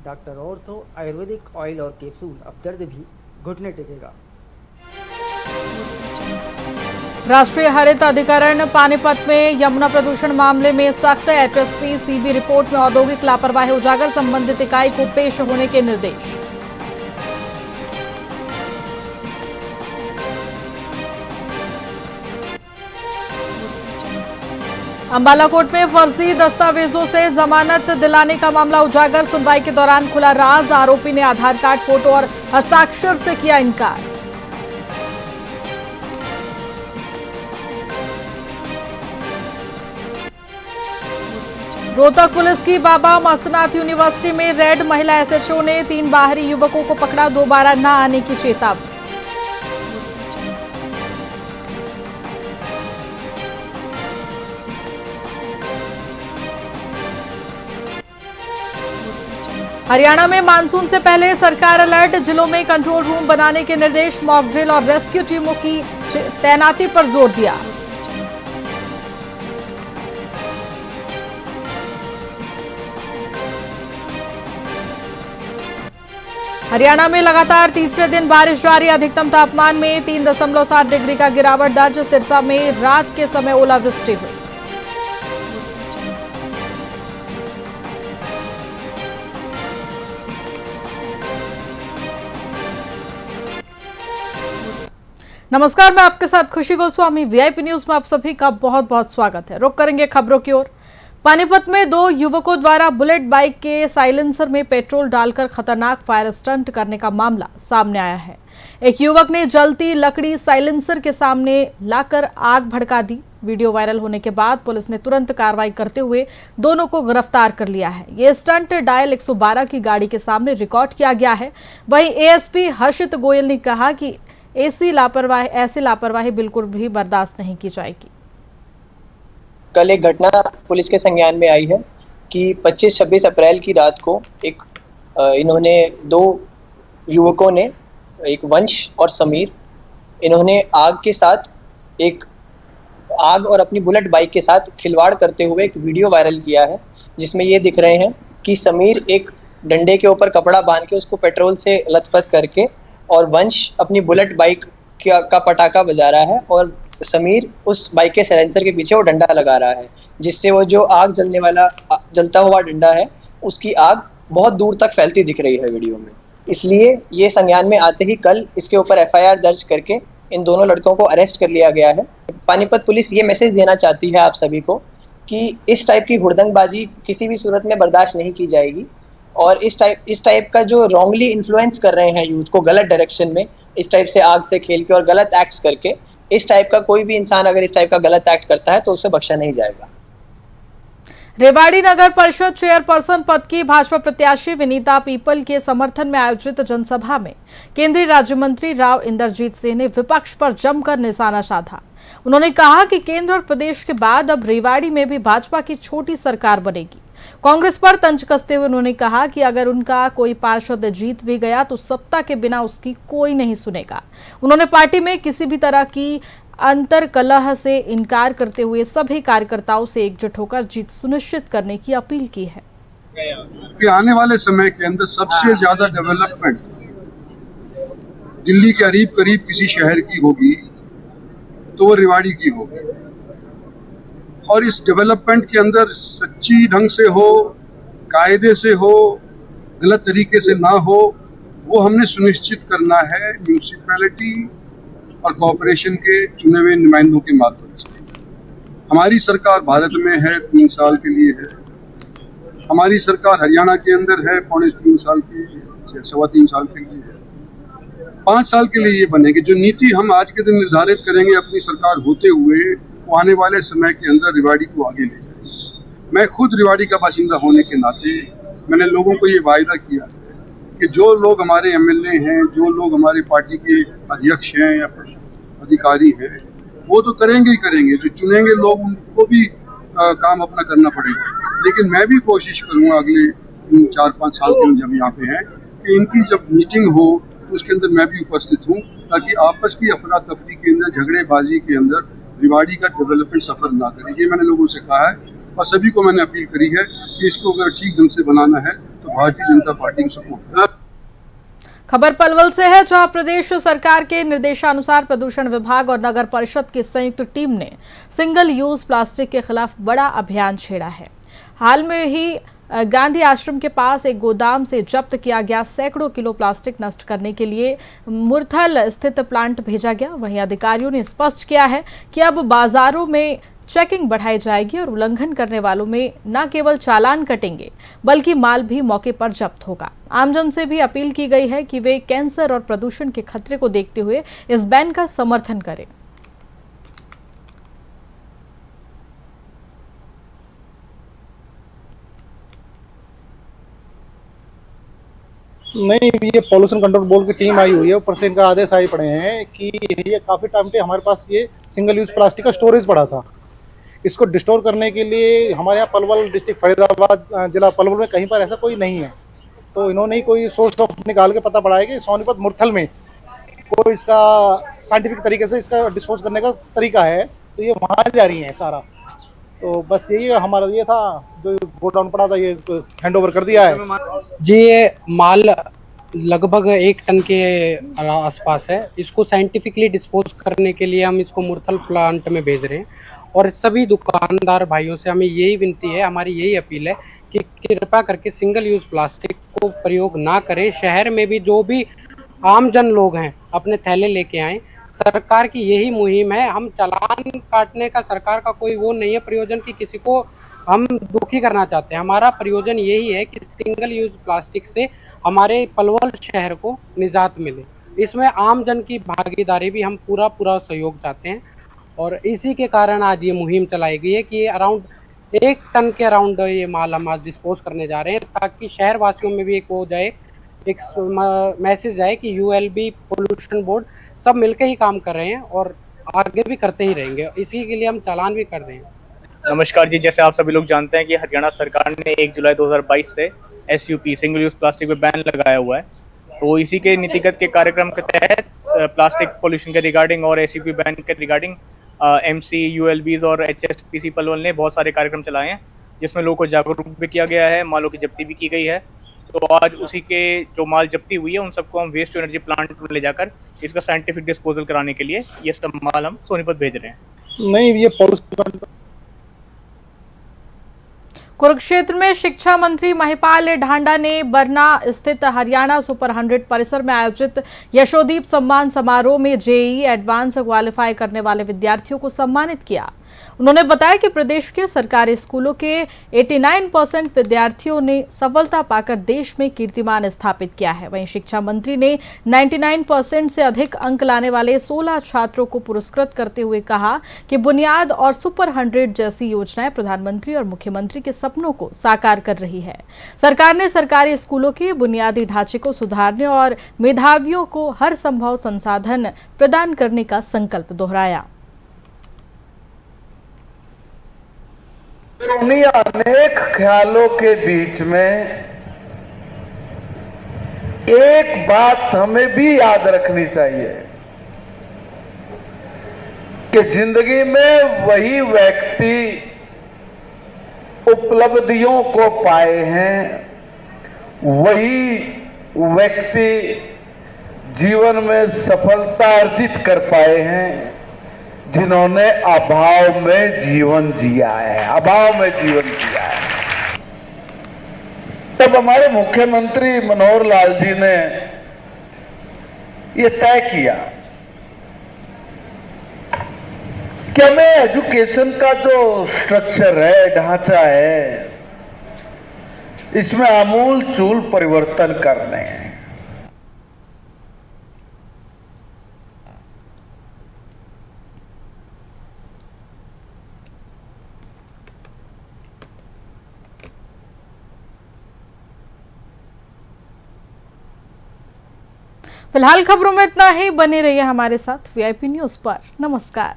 Doctor ortho Ayurvedic oil और capsule, अब दर्द भी घुटने टेकेगा। राष्ट्रीय हरित अधिकरण पानीपत में यमुना प्रदूषण मामले में सख्त, एचएसपी सीबी रिपोर्ट में औद्योगिक लापरवाही उजागर, संबंधित इकाई को पेश होने के निर्देश। अंबाला कोर्ट में फर्जी दस्तावेजों से जमानत दिलाने का मामला उजागर, सुनवाई के दौरान खुला राज, आरोपी ने आधार कार्ड, फोटो और हस्ताक्षर से किया इनकार। रोहतक पुलिस की बाबा मस्तनाथ यूनिवर्सिटी में रेड, महिला एसएचओ ने 3 बाहरी युवकों को पकड़ा, दोबारा न आने की चेतावनी। हरियाणा में मानसून से पहले सरकार अलर्ट, जिलों में कंट्रोल रूम बनाने के निर्देश, मॉक ड्रिल और रेस्क्यू टीमों की तैनाती पर जोर दिया। हरियाणा में लगातार तीसरे दिन बारिश जारी, अधिकतम तापमान में 3.7 डिग्री का गिरावट दर्ज, सिरसा में रात के समय ओलावृष्टि हुई। नमस्कार, मैं आपके साथ खुशी गोस्वामी। वीआईपी न्यूज में आप सभी का बहुत बहुत स्वागत है। रुक करेंगे खबरों की ओर। पानीपत में 2 युवकों द्वारा बुलेट बाइक के साइलेंसर में पेट्रोल डालकर खतरनाक फायर स्टंट करने का मामला सामने आया है। एक युवक ने जलती लकड़ी साइलेंसर के सामने लाकर आग भड़का दी। वीडियो वायरल होने के बाद पुलिस ने तुरंत कार्रवाई करते हुए दोनों को गिरफ्तार कर लिया है। ये स्टंट डायल 112 की गाड़ी के सामने रिकॉर्ड किया गया है। वहीं एएसपी हर्षित गोयल ने कहा कि ऐसी लापरवाही बिल्कुल भी बर्दाश्त नहीं की जाएगी। कल एक घटना पुलिस के संज्ञान में आई है कि 25-26 अप्रैल की रात को इन्होंने 2 युवकों ने, एक वंश और समीर, इन्होंने आग और अपनी बुलेट बाइक के साथ खिलवाड़ करते हुए एक वीडियो वायरल किया है, जिसमें ये दिख रहे हैं कि समीर एक डंडे के ऊपर कपड़ा बांध के उसको पेट्रोल से लथपथ करके, और वंश अपनी बुलेट बाइक का पटाखा बजा रहा है, और समीर उस बाइक के साइलेंसर के पीछे वो डंडा लगा रहा है, जिससे वो जो आग जलता हुआ डंडा है, उसकी आग बहुत दूर तक फैलती दिख रही है वीडियो में। इसलिए ये संज्ञान में आते ही कल इसके ऊपर एफआईआर दर्ज करके इन दोनों लड़कों को अरेस्ट कर लिया गया है। पानीपत पुलिस ये मैसेज देना चाहती है आप सभी को कि इस टाइप की हुड़दंगबाजी किसी भी सूरत में बर्दाश्त नहीं की जाएगी, और इस टाइप का जो रॉन्गली इन्फ्लुएंस कर रहे हैं यूथ को गलत डायरेक्शन में, इस टाइप से आग से खेल के और गलत एक्ट्स करके, इस टाइप का कोई भी इंसान अगर इस टाइप का गलत एक्ट करता है तो उसे बख्शा नहीं जाएगा। रेवाड़ी नगर परिषद चेयरपर्सन पद की भाजपा प्रत्याशी विनीता पीपल के समर्थन में आयोजित जनसभा में केंद्रीय राज्य मंत्री राव इंद्रजीत सिंह ने विपक्ष पर जमकर निशाना साधा। उन्होंने कहा कि केंद्र और प्रदेश के बाद अब रेवाड़ी में भी भाजपा की छोटी सरकार बनेगी। कांग्रेस पर तंज कसते हुए उन्होंने कहा कि अगर उनका कोई पार्षद जीत भी गया तो सत्ता के बिना उसकी कोई नहीं सुनेगा। उन्होंने पार्टी में किसी भी तरह की अंतर्कलह से इनकार करते हुए सभी कार्यकर्ताओं से एकजुट होकर जीत सुनिश्चित करने की अपील की है। कि आने वाले समय के अंदर सबसे ज्यादा डेवलपमेंट दिल्ली के करीब किसी शहर की होगी तो वो रेवाड़ी की होगी, और इस डेवलपमेंट के अंदर सच्ची ढंग से हो, कायदे से हो, गलत तरीके से ना हो, वो हमने सुनिश्चित करना है म्यूनिसिपैलिटी और कॉरपोरेशन के चुने हुए नुमाइंदों के मार्फत से। हमारी सरकार भारत में है 3 साल के लिए है, हमारी सरकार हरियाणा के अंदर है 3.25 साल के लिए, 3.25 साल के लिए है, 5 साल के लिए ये बनेगी। जो नीति हम आज के दिन निर्धारित करेंगे अपनी सरकार होते हुए, वो आने वाले समय के अंदर रेवाड़ी को आगे ले जाएगी। मैं खुद रेवाड़ी का बाशिंदा होने के नाते मैंने लोगों को ये वायदा किया है कि जो लोग हमारे एमएलए हैं, जो लोग हमारे पार्टी के अध्यक्ष हैं या अधिकारी हैं, वो तो करेंगे ही करेंगे, जो चुनेंगे लोग उनको भी काम अपना करना पड़ेगा। लेकिन मैं भी कोशिश करूँगा अगले 4-5 साल के जब यहाँ पे हैं कि इनकी जब मीटिंग हो तो उसके अंदर मैं भी उपस्थित हूँ, ताकि आपस की अफरा तफरी के अंदर, झगड़ेबाजी के अंदर रेवाड़ी का डेवलपमेंट सफर ना करे। ये मैंने लोगों से कहा है और सभी को मैंने अपील करी है कि इसको अगर ठीक ढंग से बनाना है तो भारतीय जनता पार्टी को सपोर्ट। खबर पलवल से है, जहां प्रदेश सरकार के निर्देशानुसार प्रदूषण विभाग और नगर परिषद की संयुक्त टीम ने सिंगल यूज प्लास्टिक के खिलाफ बड़ा अभियान छेड़ा है। हाल में ही गांधी आश्रम के पास एक गोदाम से जब्त किया गया सैकड़ों किलो प्लास्टिक नष्ट करने के लिए मुरथल स्थित प्लांट भेजा गया। वहीं अधिकारियों ने स्पष्ट किया है कि अब बाजारों में चेकिंग बढ़ाई जाएगी और उल्लंघन करने वालों में न केवल चालान कटेंगे बल्कि माल भी मौके पर जब्त होगा। आमजन से भी अपील की गई है कि वे कैंसर और प्रदूषण के खतरे को देखते हुए इस बैन का समर्थन करें। नहीं, ये पॉल्यूशन कंट्रोल बोर्ड की टीम आई हुई है, ऊपर से इनका आदेश आए पड़े हैं कि ये काफ़ी टाइम से हमारे पास ये सिंगल यूज प्लास्टिक का स्टोरेज पड़ा था। इसको डिस्टोर करने के लिए हमारे यहाँ पलवल डिस्ट्रिक्ट फरीदाबाद जिला पलवल में कहीं पर ऐसा कोई नहीं है, तो इन्होंने ही कोई सोर्स ऑफ निकाल के पता पड़ा है कि सोनीपत मुरथल में कोई इसका साइंटिफिक तरीके से इसका डिस्पोज करने का तरीका है, तो ये वहाँ जा रही है सारा। तो बस यही हमारा ये था, जो गोडाउन पड़ा था ये हैंड ओवर कर दिया है जी। ये माल लगभग 1 टन के आसपास है। इसको साइंटिफिकली डिस्पोज करने के लिए हम इसको मुरथल प्लांट में भेज रहे हैं और सभी दुकानदार भाइयों से हमें यही विनती है, हमारी यही अपील है कि कृपया करके सिंगल यूज प्लास्टिक को प्रयोग ना करें। शहर में भी जो भी आमजन लोग हैं अपने थैले लेके आएँ। सरकार की यही मुहिम है। हम चालान काटने का सरकार का कोई वो नहीं है प्रयोजन कि किसी को हम दुखी करना चाहते हैं। हमारा प्रयोजन यही है कि सिंगल यूज प्लास्टिक से हमारे पलवल शहर को निजात मिले। इसमें आम जन की भागीदारी भी हम पूरा सहयोग चाहते हैं और इसी के कारण आज ये मुहिम चलाई गई है कि अराउंड 1 टन के अराउंड ये माल हम आज डिस्पोज करने जा रहे हैं, ताकि शहर वासियों में भी एक हो जाए, एक मैसेज जाए कि यूएलबी, पोल्यूशन बोर्ड सब मिलकर ही काम कर रहे हैं और आगे भी करते ही रहेंगे। इसी के लिए हम चालान भी कर रहे हैं। नमस्कार जी, जैसे आप सभी लोग जानते हैं कि हरियाणा सरकार ने 1 जुलाई 2022 से SUP सिंगल यूज प्लास्टिक पे बैन लगाया हुआ है। तो इसी के नीतिगत के कार्यक्रम के तहत प्लास्टिक पोल्यूशन के रिगार्डिंग और SUP बैन के रिगार्डिंग MC, ULBs और HSPC पलवल ने बहुत सारे कार्यक्रम चलाए हैं, जिसमें लोगों को जागरूक भी किया गया है, मालों की जब्ती भी की गई है। तो आज उसी के जो माल जब्ती हुई है उन सबको हम वेस्ट टू एनर्जी प्लांट में ले जाकर इसका साइंटिफिक डिस्पोजल कराने के लिए ये सब माल हम सोनीपत भेज रहे हैं। नहीं, ये पॉल्यूशन कुरुक्षेत्र में शिक्षा मंत्री महिपाल ढांडा ने बरना स्थित हरियाणा सुपर 100 परिसर में आयोजित यशोदीप सम्मान समारोह में JEE एडवांस क्वालिफाई करने वाले विद्यार्थियों को सम्मानित किया। उन्होंने बताया कि प्रदेश के सरकारी स्कूलों के 89% विद्यार्थियों ने सफलता पाकर देश में कीर्तिमान स्थापित किया है। वहीं शिक्षा मंत्री ने 99% से अधिक अंक लाने वाले 16 छात्रों को पुरस्कृत करते हुए कहा कि बुनियाद और सुपर 100 जैसी योजनाएं प्रधानमंत्री और मुख्यमंत्री के सपनों को साकार कर रही है। सरकार ने सरकारी स्कूलों के बुनियादी ढांचे को सुधारने और मेधावियों को हर संभव संसाधन प्रदान करने का संकल्प दोहराया। उन्हीं अनेक ख्यालों के बीच में एक बात हमें भी याद रखनी चाहिए कि जिंदगी में वही व्यक्ति उपलब्धियों को पाए हैं, वही व्यक्ति जीवन में सफलता अर्जित कर पाए हैं जिन्होंने अभाव में जीवन जिया है, अभाव में जीवन जिया है। तब हमारे मुख्यमंत्री मनोहर लाल जी ने ये तय किया कि हमें एजुकेशन का जो स्ट्रक्चर है, ढांचा है, इसमें आमूल चूल परिवर्तन करने हैं। फिलहाल खबरों में इतना ही। बने रहिए हमारे साथ VIP न्यूज पर। नमस्कार।